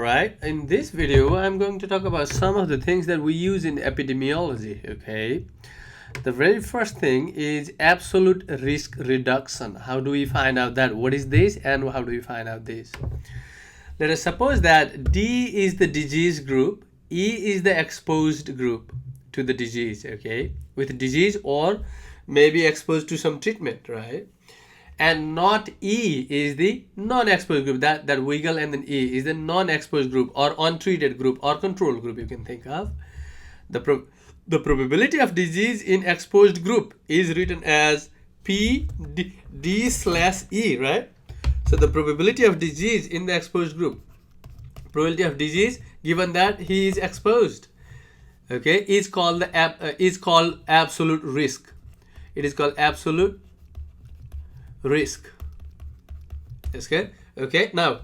Right, in this video I'm going to talk about some of the things that we use in epidemiology. Okay, the very first thing is absolute risk reduction. How do we find out that? What is this and how do we find out this? Let us suppose that D is the disease group, E is the exposed group to the disease, okay, with disease or maybe exposed to some treatment, right? And not E is the non-exposed group. That wiggle and then E is the non-exposed group or untreated group or control group, you can think of. The probability of disease in exposed group is written as PD/E, right? So the probability of disease in the exposed group, probability of disease given that he is exposed, okay, is called absolute risk. It is called absolute risk. Okay, now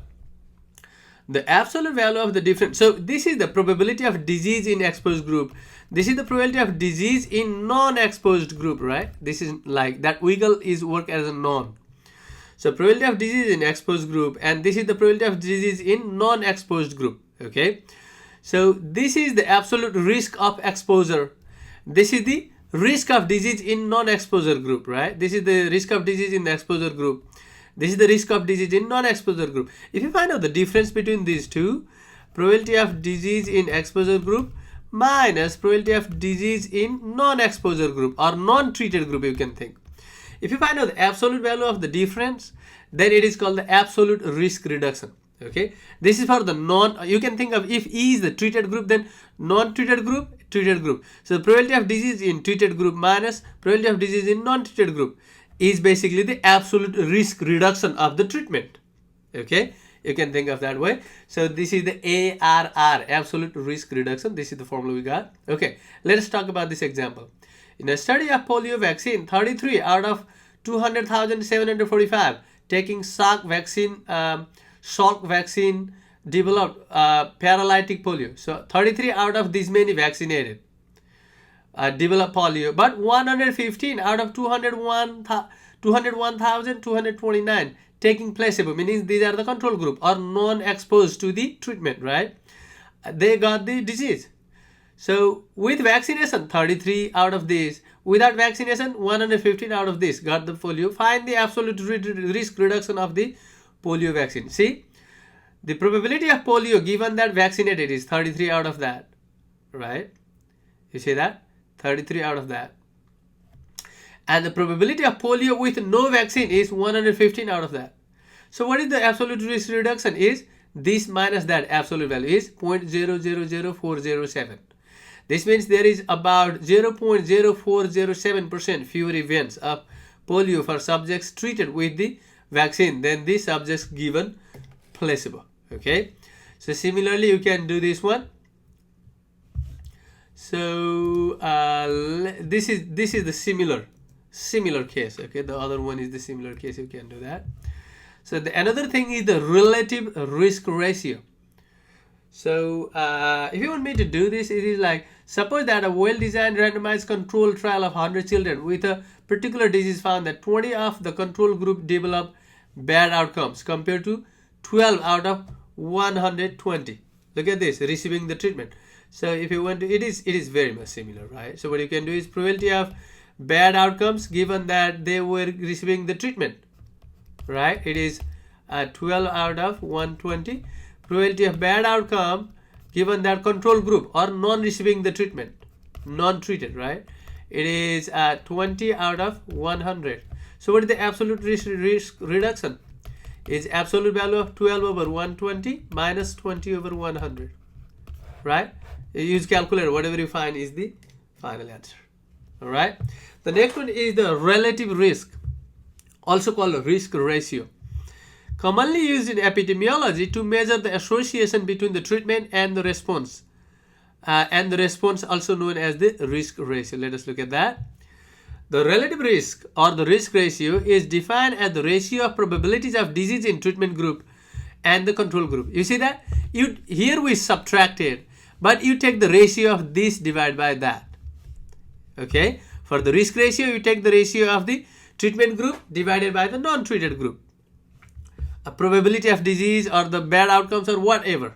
the absolute value of the difference. So this is the probability of disease in exposed group. This is the probability of disease in non-exposed group, right? This is like that wiggle is work as a non. So probability of disease in exposed group, and this is the probability of disease in non-exposed group. Okay, so this is the absolute risk of exposure. This is the risk of disease in non-exposure group, right? This is the risk of disease in the exposure group. This is the risk of disease in non-exposure group. If you find out the difference between these two, probability of disease in exposure group minus probability of disease in non-exposure group or non-treated group, you can think. If you find out the absolute value of the difference, then it is called the absolute risk reduction. Okay, this is for the you can think of if E is the treated group, then non-treated group, treated group. So the probability of disease in treated group minus probability of disease in non-treated group is basically the absolute risk reduction of the treatment. Okay, you can think of that way. So this is the ARR, absolute risk reduction. This is the formula we got. Okay, let us talk about this example. In a study of polio vaccine, 33 out of 200,745 taking Salk vaccine developed paralytic polio. So 33 out of these many vaccinated developed polio, but 115 out of 201,229 taking placebo, meaning these are the control group or non-exposed to the treatment, right? They got the disease. So with vaccination, 33 out of these. Without vaccination, 115 out of this got the polio. Find the absolute risk reduction of the polio vaccine. See, the probability of polio given that vaccinated is 33 out of that, right? You see that? 33 out of that. And the probability of polio with no vaccine is 115 out of that. So what is the absolute risk reduction? Is this minus that absolute value is 0.000407. This means there is about 0.0407% fewer events of polio for subjects treated with the vaccine than the subjects given placebo. Okay, so similarly you can do this one. So this is the similar case. Okay, the other one is the similar case. You can do that. So another thing is the relative risk ratio. So if you want me to do this, it is like, suppose that a well-designed randomized control trial of 100 children with a particular disease found that 20 of the control group develop bad outcomes compared to 12 out of 120. Look at this, receiving the treatment. So if you want to, it is very much similar, right? So what you can do is probability of bad outcomes given that they were receiving the treatment, right? It is 12 out of 120. Probability of bad outcome given that control group or non-receiving the treatment, non-treated, right? It is 20 out of 100. So what is the absolute risk reduction? Is absolute value of 12 over 120 minus 20 over 100, right? You use calculator, whatever you find is the final answer. All right. The next one is the relative risk, also called risk ratio. Commonly used in epidemiology to measure the association between the treatment and the response. Also known as the risk ratio. Let us look at that. The relative risk or the risk ratio is defined as the ratio of probabilities of disease in treatment group and the control group. You see that? Here we subtracted, but you take the ratio of this divided by that. Okay? For the risk ratio, you take the ratio of the treatment group divided by the non-treated group. A probability of disease or the bad outcomes or whatever.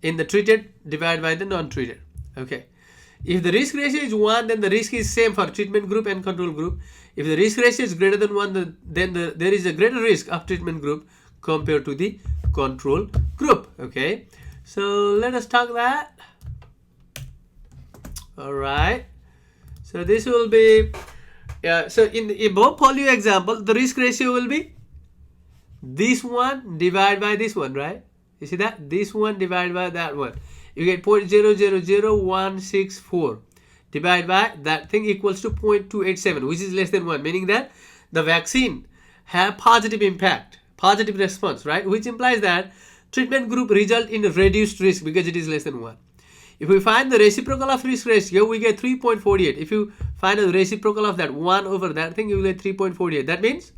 in the treated divided by the non-treated. Okay. If the risk ratio is 1, then the risk is same for treatment group and control group. If the risk ratio is greater than 1, then there is a greater risk of treatment group compared to the control group. Okay. So let us talk that. All right. So this will be, so in the above polio example, the risk ratio will be this one divided by this one, right? You see that? This one divided by that one. You get 0.000164 divided by that thing equals to 0.287, which is less than 1, meaning that the vaccine have positive impact, positive response, right? Which implies that treatment group result in reduced risk because it is less than 1. If we find the reciprocal of risk ratio, we get 3.48. If you find a reciprocal of that 1 over that thing, you will get 3.48. That means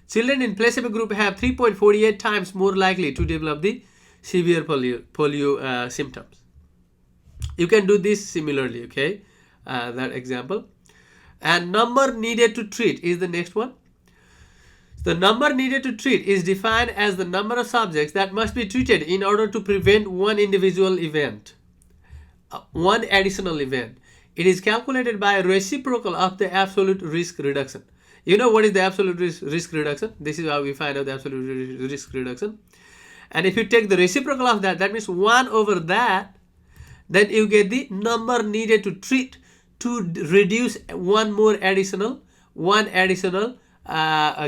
children in placebo group have 3.48 times more likely to develop the severe polio symptoms. You can do this similarly, okay? That example. And number needed to treat is the next one. The number needed to treat is defined as the number of subjects that must be treated in order to prevent one individual event, one additional event. It is calculated by a reciprocal of the absolute risk reduction. You know what is the absolute risk reduction? This is how we find out the absolute risk reduction. And if you take the reciprocal of that, that means 1 over that, then you get the number needed to treat to reduce one additional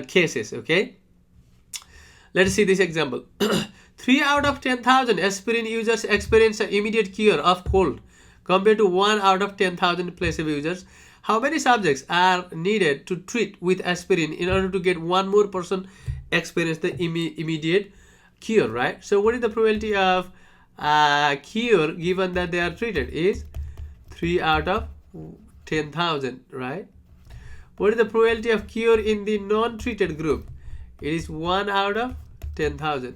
cases, okay? Let's see this example. 3 out of 10,000 aspirin users experience an immediate cure of cold compared to 1 out of 10,000 placebo users. How many subjects are needed to treat with aspirin in order to get one more person experience the immediate cure, right? So what is the probability of cure given that they are treated is 3 out of 10,000, right? What is the probability of cure in the non-treated group? It is 1 out of 10,000.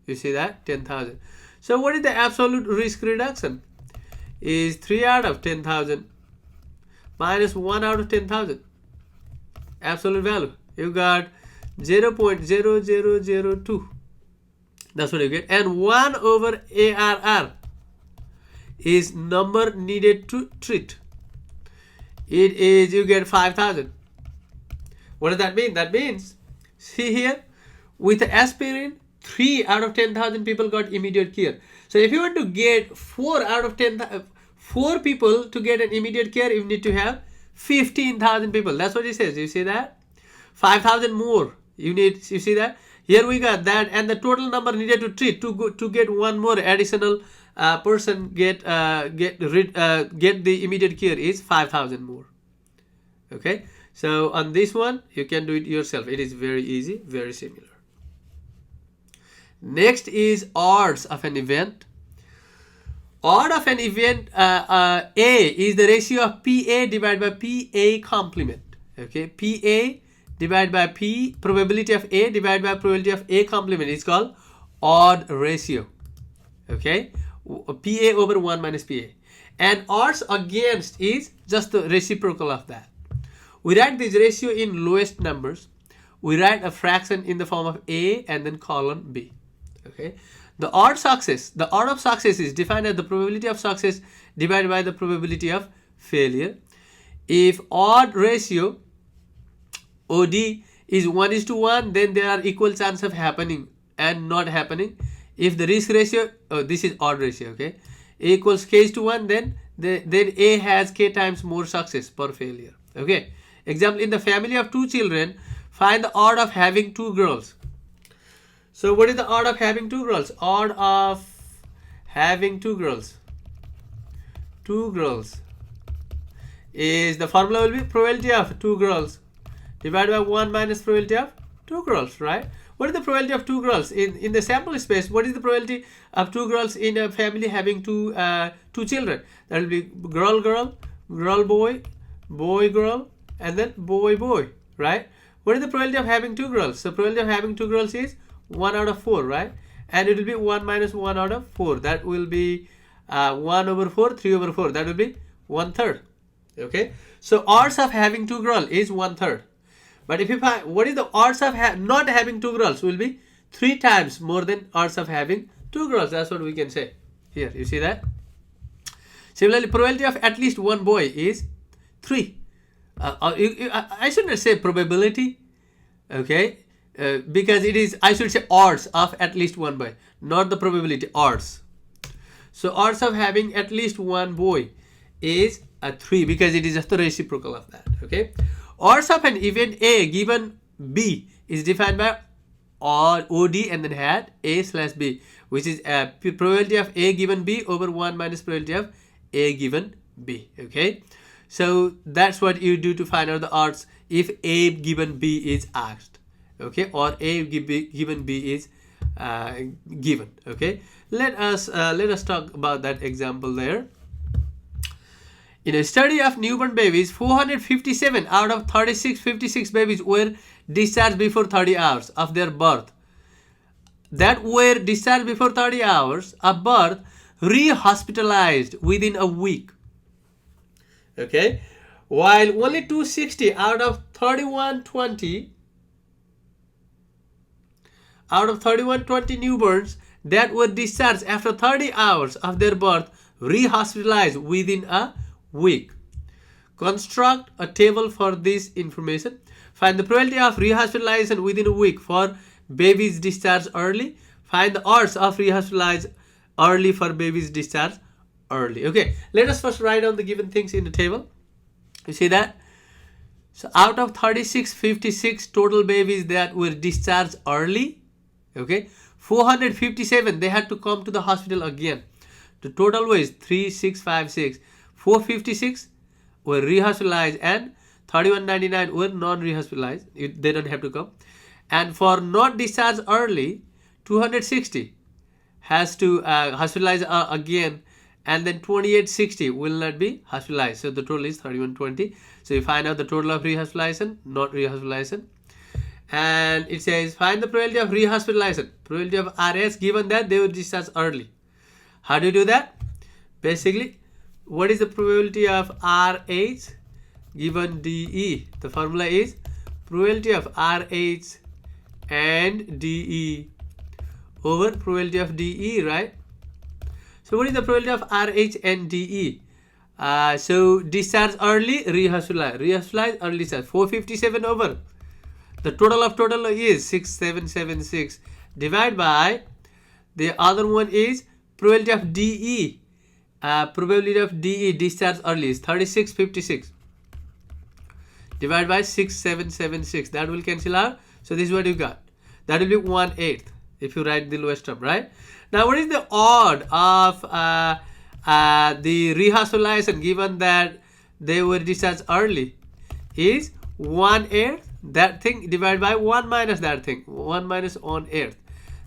You see that? 10,000. So what is the absolute risk reduction? Is 3 out of 10,000 minus 1 out of 10,000. Absolute value. You got 0.0002. That's what you get. And 1 over ARR is number needed to treat. It is, you get 5,000. What does that mean? That means, see here, with aspirin, 3 out of 10,000 people got immediate cure. So if you want to get 4 out of 10,000, 4 people to get an immediate cure, you need to have 15,000 people. That's what it says. You see that? 5,000 more. You see that? Here we got that, and the total number needed to treat to get one more additional person get the immediate cure is 5,000 more. Okay, so on this one you can do it yourself. It is very easy, very similar. Next is odds of an event. Odd of an event A is the ratio of PA divided by PA complement. Okay, PA divided by P, probability of A divided by probability of A complement is called odd ratio. Okay, PA over 1 minus PA. And odds against is just the reciprocal of that. We write this ratio in lowest numbers. We write a fraction in the form of A and then column B. Okay, the odd of success is defined as the probability of success divided by the probability of failure. If odd ratio OD is 1:1, then there are equal chance of happening and not happening. If the risk ratio, this is odd ratio, okay, A equals K:1, then A has K times more success per failure. Okay, example, in the family of 2 children, find the odd of having 2 girls. So what is the odd of having 2 girls? Odd of having 2 girls. 2 girls is, the formula will be probability of 2 girls divided by 1 minus probability of 2 girls, right? What is the probability of 2 girls? In the sample space, what is the probability of 2 girls in a family having two children? That will be girl, girl, girl, boy, boy, girl, and then boy, boy, right? What is the probability of having 2 girls? The probability of having 2 girls is 1 out of 4, right? And it will be 1 minus 1 out of 4. That will be 1 over 4, 3 over 4. That will be 1/3. Okay, so odds of having 2 girls is 1/3. But if you find what is the odds of not having 2 girls, will be 3 times more than odds of having Two girls, that's what we can say. Here, you see that? Similarly, probability of at least one boy is 3. I shouldn't say probability, okay? Because it is, I should say odds of at least one boy, not the probability, odds. So odds of having at least one boy is a 3 because it is just the reciprocal of that, okay? Odds of an event A given B is defined by OD and then had A slash B, which is a probability of A given B over 1 minus probability of A given B, okay? So that's what you do to find out the odds if A given B is asked, okay, or A given B is given, okay. Let us talk about that example there. In a study of newborn babies, 457 out of 56 babies were discharged before 30 hours of their birth. That were discharged before 30 hours of birth re-hospitalized within a week. Okay, while only 260 out of 3120 newborns that were discharged after 30 hours of their birth re-hospitalized within a week. Construct a table for this information. Find the probability of rehospitalization within a week for babies discharged early. Find the odds of rehospitalized early for babies discharged early. Okay, let us first write down the given things in the table. You see that? So out of 56 total babies that were discharged early, okay, 457 they had to come to the hospital again. The total was 3656. 456 were rehospitalized and 3199 were non-rehospitalized. They don't have to come. And for not discharged early, 260 has to hospitalize again, and then 2860 will not be hospitalized. So the total is 3120. So you find out the total of rehospitalization, not rehospitalization. And it says find the probability of rehospitalization, probability of RS given that they were discharged early. How do you do that? Basically, what is the probability of RH given DE? The formula is probability of RH and DE over probability of DE, right? So what is the probability of RH and DE? So discharge early, rehospitalize early discharge. 457 over the total is 6776 divided by the other one is probability of DE. Probability of DE discharge early is 3656 divided by 6776. That will cancel out. So this is what you got. That will be 1/8 if you write the lowest term, right? Now what is the odd of the rehospitalization given that they were discharged early? Is 1/8 that thing divided by 1 minus that thing. 1 minus 1/8.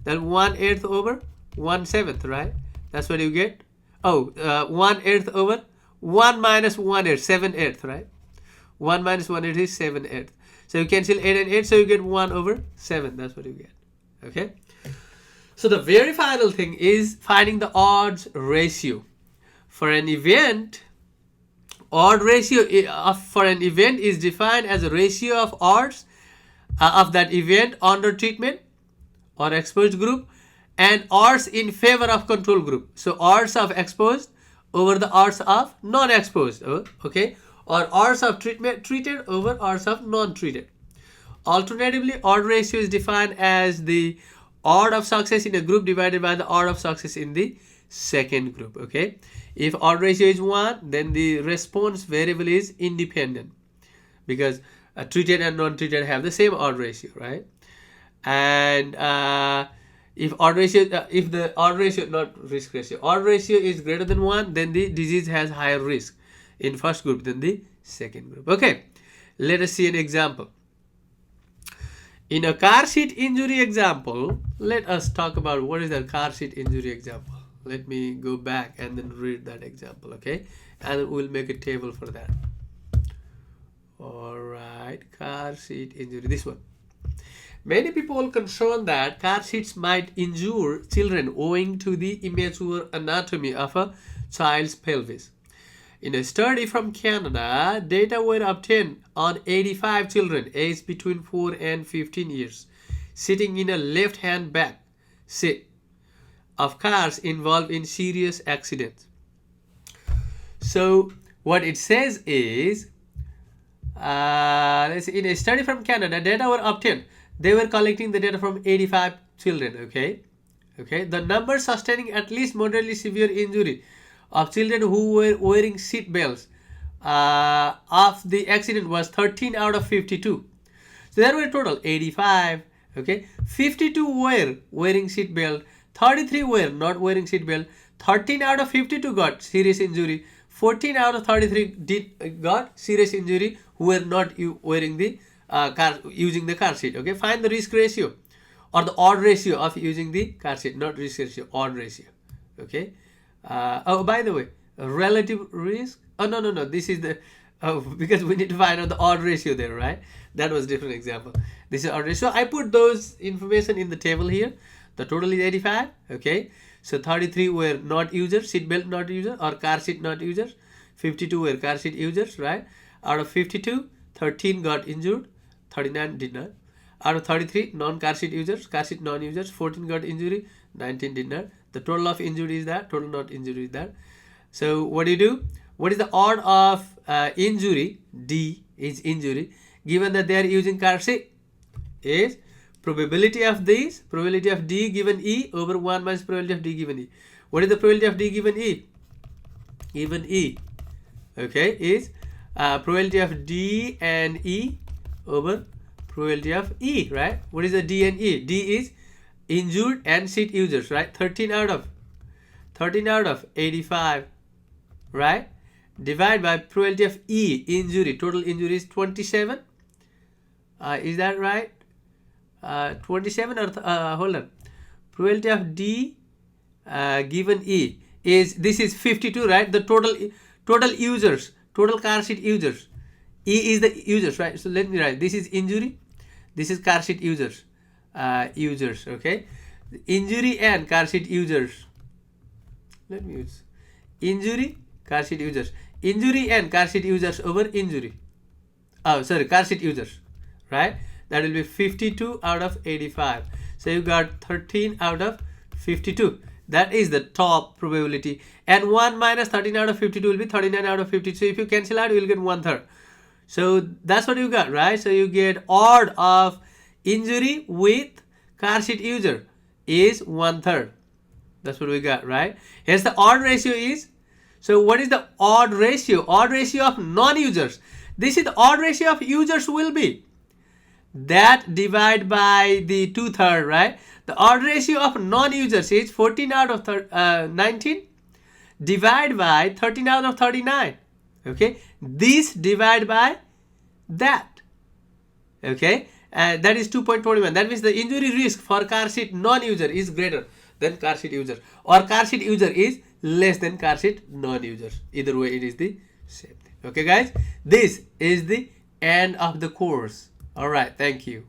Then 1/8 over 1/7, right? That's what you get. Oh, 1/8 over 1 minus 1/8, 7/8, right? 1 minus 1/8 is 7/8. So you cancel 8 and 8, so you get 1 over 7. That's what you get. Okay. So the very final thing is finding the odds ratio. For an event, odd ratio for an event is defined as a ratio of odds of that event under treatment or exposed group and odds in favor of control group. So odds of exposed over the odds of non-exposed, okay, or odds of treated over odds of non-treated. Alternatively, odd ratio is defined as the odd of success in a group divided by the odd of success in the second group, okay. If odd ratio is 1, then the response variable is independent because treated and non-treated have the same odd ratio, right? And if the odd ratio, not risk ratio, odd ratio is greater than 1, then the disease has higher risk in first group than the second group. Okay, let us see an example. In a car seat injury example, let us talk about what is the car seat injury example. Let me go back and then read that example, okay? And we'll make a table for that. All right, car seat injury, this one. Many people are concerned that car seats might injure children owing to the immature anatomy of a child's pelvis. In a study from Canada, data were obtained on 85 children aged between 4 and 15 years, sitting in a left-hand back seat. of cars involved in serious accidents. So what it says is, let's see, in a study from Canada, data were obtained. They were collecting the data from 85 children. Okay. The number sustaining at least moderately severe injury of children who were wearing seat belts of the accident was 13 out of 52. So there were total 85. Okay, 52 were wearing seat belt, 33 were not wearing seat belt, 13 out of 52 got serious injury, 14 out of 33 got serious injury who were not wearing the using the car seat. Okay, find the risk ratio or the odd ratio of using the car seat, not risk ratio, odd ratio. Okay. Oh, by the way, relative risk. Oh, no. This is the because we need to find out the odd ratio there, right? That was different example. This is odd ratio. I put those information in the table here. The total is 85. Okay. So 33 were not users, seat belt not user, or car seat not users. 52 were car seat users, right? Out of 52, 13 got injured, 39 did not. Out of 33, non-car seat users, car seat non-users, 14 got injury, 19 did not. The total of injury is that, total not injury is that. So what do you do? What is the odd of injury? D is injury. Given that they are using car seat, is probability of this, probability of D given E over 1 minus probability of D given E. What is the probability of D given E? Given E, okay, is probability of D and E over probability of E, right? What is the D and E? D is injured and seat users, right? 13 out of 85, right? Divide by probability of E, injury. Total injury is 27. Is that right? 27 or hold on. Probability of D given E is, this is 52, right? The total users, total car seat users. E is the users, right? So let me write. This is injury. This is car seat users. Users, okay? Injury and car seat users. Let me use injury, car seat users. Injury and car seat users over injury. Oh, sorry, car seat users, right? That will be 52 out of 85. So you got 13 out of 52. That is the top probability. And 1 minus 13 out of 52 will be 39 out of 52. So if you cancel out, you will get 1/3. So that's what you got, right? So you get odd of injury with car seat user is 1/3. That's what we got, right? Here's the odd ratio is. So what is the odd ratio? Odd ratio of non-users. This is the odd ratio of users will be that divide by the 2/3, right? The odd ratio of non-users is 14 out of 19 divide by 13 out of 39. Okay, this divide by that. Okay, and that is 2.21. That means the injury risk for car seat non-user is greater than car seat user, or car seat user is less than car seat non-users. Either way, it is the same thing. Okay, guys, this is the end of the course. All right, thank you.